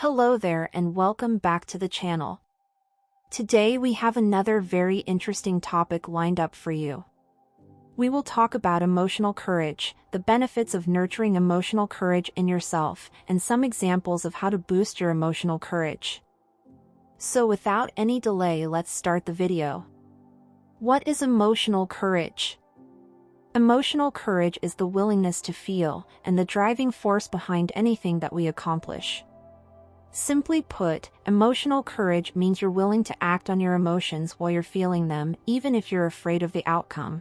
Hello there and welcome back to the channel. Today we have another very interesting topic lined up for you. We will talk about emotional courage, the benefits of nurturing emotional courage in yourself, and some examples of how to boost your emotional courage. So without any delay, let's start the video. What is emotional courage? Emotional courage is the willingness to feel and the driving force behind anything that we accomplish. Simply put, emotional courage means you're willing to act on your emotions while you're feeling them, even if you're afraid of the outcome.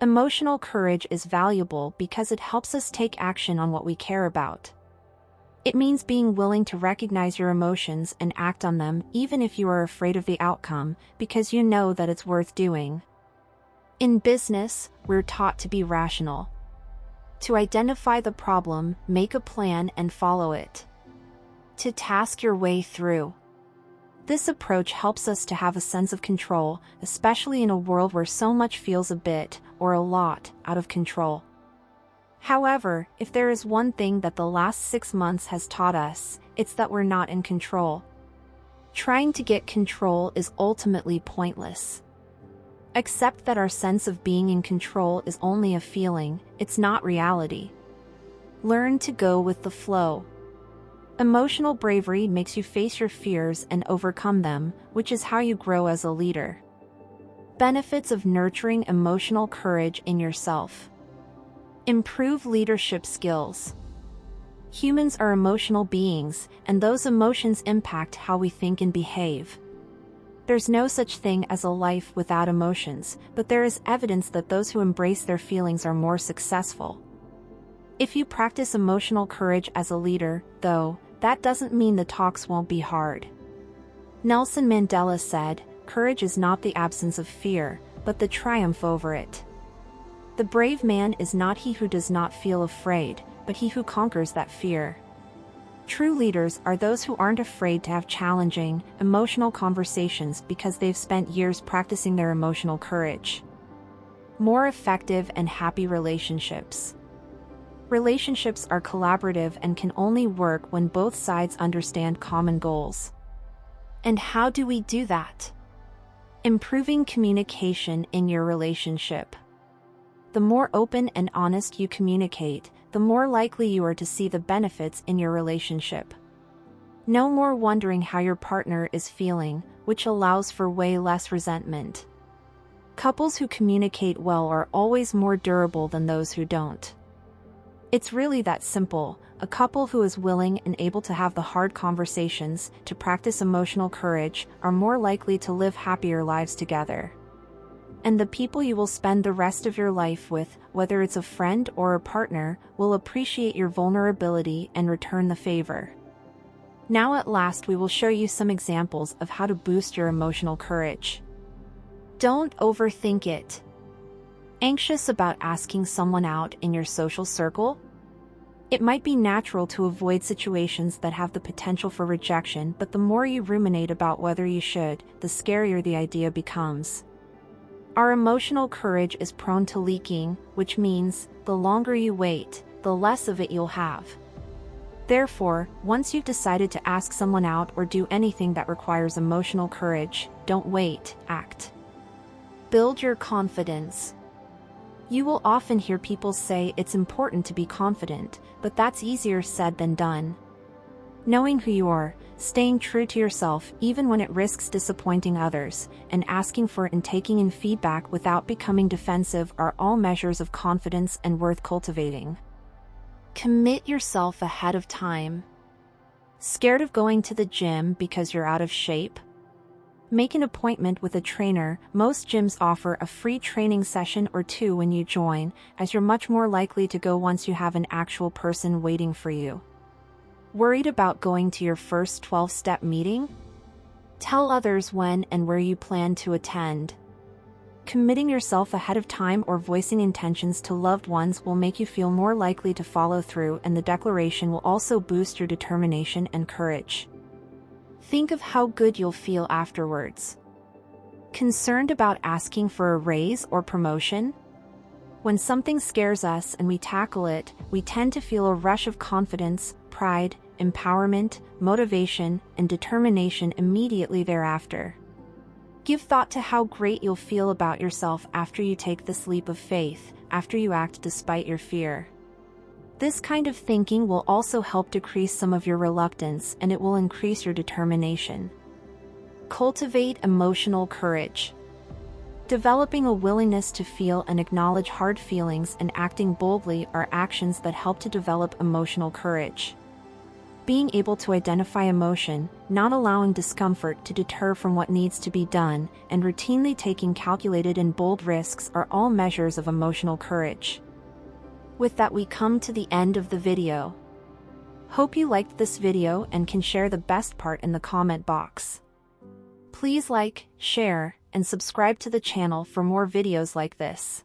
Emotional courage is valuable because it helps us take action on what we care about. It means being willing to recognize your emotions and act on them, even if you are afraid of the outcome, because you know that it's worth doing. In business, we're taught to be rational. To identify the problem, make a plan and follow it. To task your way through. This approach helps us to have a sense of control, especially in a world where so much feels a bit, or a lot, out of control. However, if there is one thing that the last 6 months has taught us, it's that we're not in control. Trying to get control is ultimately pointless. Accept that our sense of being in control is only a feeling, it's not reality. Learn to go with the flow. Emotional bravery makes you face your fears and overcome them, which is how you grow as a leader. Benefits of nurturing emotional courage in yourself. Improve leadership skills. Humans are emotional beings, and those emotions impact how we think and behave. There's no such thing as a life without emotions, but there is evidence that those who embrace their feelings are more successful. If you practice emotional courage as a leader, though, that doesn't mean the talks won't be hard. Nelson Mandela said, "Courage is not the absence of fear, but the triumph over it." The brave man is not he who does not feel afraid, but he who conquers that fear. True leaders are those who aren't afraid to have challenging, emotional conversations because they've spent years practicing their emotional courage. More effective and happy relationships. Relationships are collaborative and can only work when both sides understand common goals. And how do we do that? Improving communication in your relationship. The more open and honest you communicate, the more likely you are to see the benefits in your relationship. No more wondering how your partner is feeling, which allows for way less resentment. Couples who communicate well are always more durable than those who don't. It's really that simple. A couple who is willing and able to have the hard conversations, to practice emotional courage, are more likely to live happier lives together. And the people you will spend the rest of your life with, whether it's a friend or a partner, will appreciate your vulnerability and return the favor. Now at last we will show you some examples of how to boost your emotional courage. Don't overthink it. Anxious about asking someone out in your social circle? It might be natural to avoid situations that have the potential for rejection, but the more you ruminate about whether you should, the scarier the idea becomes. Our emotional courage is prone to leaking, which means, the longer you wait, the less of it you'll have. Therefore, once you've decided to ask someone out or do anything that requires emotional courage, don't wait, act. Build your confidence. You will often hear people say it's important to be confident, but that's easier said than done. Knowing who you are, staying true to yourself even when it risks disappointing others, and asking for and taking in feedback without becoming defensive are all measures of confidence and worth cultivating. Commit yourself ahead of time. Scared of going to the gym because you're out of shape? Make an appointment with a trainer. Most gyms offer a free training session or 2 when you join, as you're much more likely to go once you have an actual person waiting for you. Worried about going to your first 12-step meeting? Tell others when and where you plan to attend. Committing yourself ahead of time or voicing intentions to loved ones will make you feel more likely to follow through, and the declaration will also boost your determination and courage. Think of how good you'll feel afterwards. Concerned about asking for a raise or promotion? When something scares us and we tackle it, we tend to feel a rush of confidence, pride, empowerment, motivation, and determination immediately thereafter. Give thought to how great you'll feel about yourself after you take this leap of faith, after you act despite your fear. This kind of thinking will also help decrease some of your reluctance, and it will increase your determination. Cultivate emotional courage. Developing a willingness to feel and acknowledge hard feelings and acting boldly are actions that help to develop emotional courage. Being able to identify emotion, not allowing discomfort to deter from what needs to be done, and routinely taking calculated and bold risks are all measures of emotional courage. With that, we come to the end of the video. Hope you liked this video and can share the best part in the comment box. Please like, share, and subscribe to the channel for more videos like this.